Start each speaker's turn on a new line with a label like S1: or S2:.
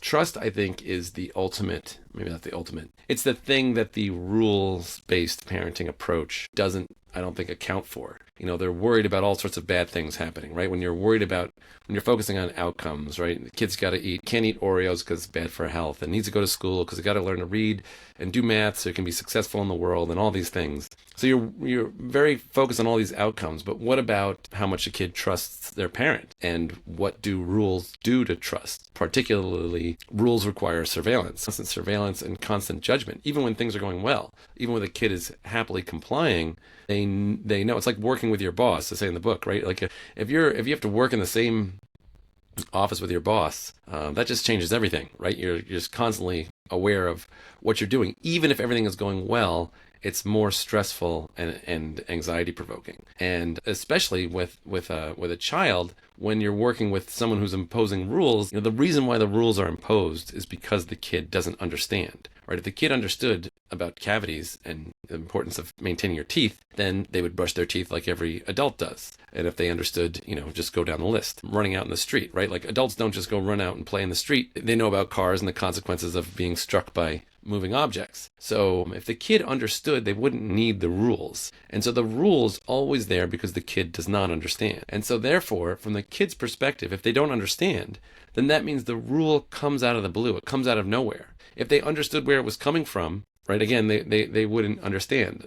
S1: Trust, I think, is the ultimate, maybe not the ultimate. It's the thing that the rules-based parenting approach doesn't, I don't think, account for. They're worried about all sorts of bad things happening, right? When you're focusing on outcomes, right? The kid's got to eat, can't eat Oreos because it's bad for health, and needs to go to school because they got to learn to read and do math so it can be successful in the world and all these things. So you're very focused on all these outcomes, but what about how much a kid trusts their parent? And what do rules do to trust? Particularly, rules require surveillance, constant surveillance and constant judgment, even when things are going well. Even when the kid is happily complying, they know. It's like working with your boss, to say in the book, right? Like if you have to work in the same office with your boss, that just changes everything, right? You're just constantly aware of what you're doing. Even if everything is going well, it's more stressful and anxiety provoking. And especially with a child, when you're working with someone who's imposing rules, the reason why the rules are imposed is because the kid doesn't understand. Right? If the kid understood about cavities and the importance of maintaining your teeth, then they would brush their teeth like every adult does. And if they understood, just go down the list, running out in the street, right? Like adults don't just go run out and play in the street. They know about cars and the consequences of being struck by moving objects. So if the kid understood, they wouldn't need the rules. And so the rules always there because the kid does not understand. And so therefore, from the kid's perspective, if they don't understand, then that means the rule comes out of the blue. It comes out of nowhere. If they understood where it was coming from, right, again, they wouldn't understand.